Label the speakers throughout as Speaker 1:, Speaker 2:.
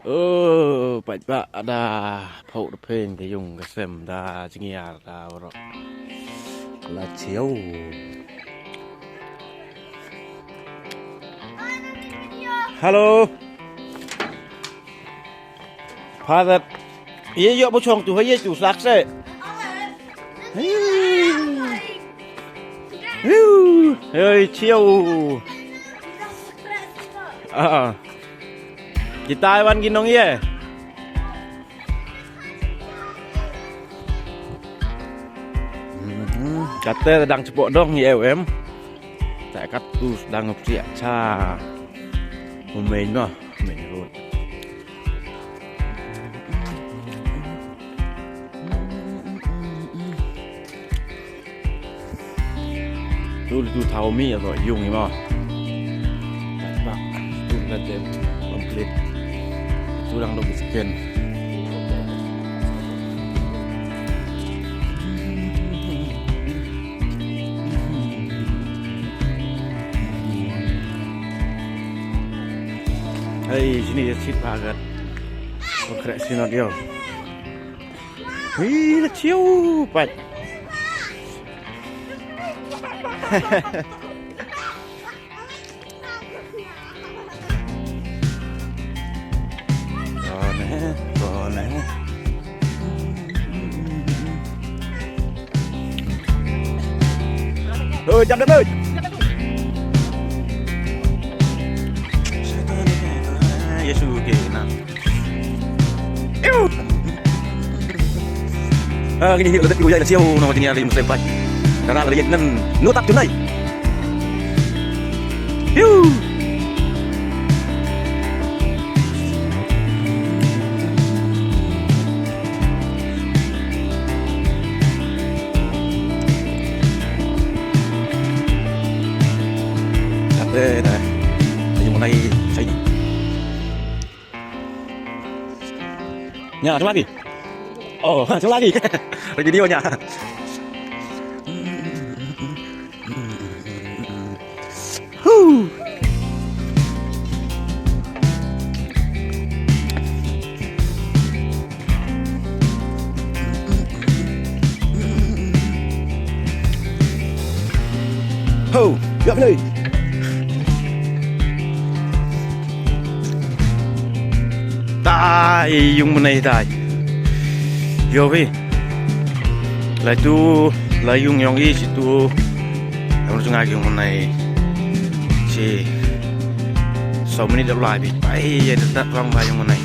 Speaker 1: Pait ba ada phẫu được phên cái dùng cái xem đa chính nhà đa rồi là chiếu. Hello. Father, ye yo bo chong tu ye chu sak se. Ơi chiếu. Kita wan ginong ye. Kata đang cepok dong ye em. Tại cắt tu đang ngọc sia cha. Mình nó, mình luôn. Tu thao mi rồi iung mà. Bak, tu là tem complete. Tu đang đồng skin. Hey, sini sit banget. Pynkhreh Synod yo. Wih, chiêu pait. Rồi nè. Ơi, chăm đến ơi. Jisus kena. Gini letak ibu ya siau nama tinggal di musim pagi. Karena ada yang nutak tunai. Ada dah. Yang mulai saya. Nhà chống lagi. Chống lagi. Lagi video nhà. Gặp đây. Tai iung manei tai. Yo vi. Lai tu lai iung yong i situ. Kamu sungai iung manei. Si. So menit dah lai bi. Pai ya tetap orang ba iung manei.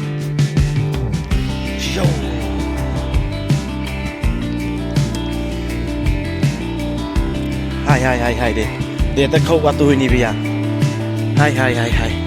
Speaker 1: Yo. Hai deh. Dia tak kau waktu ini biar. Hai.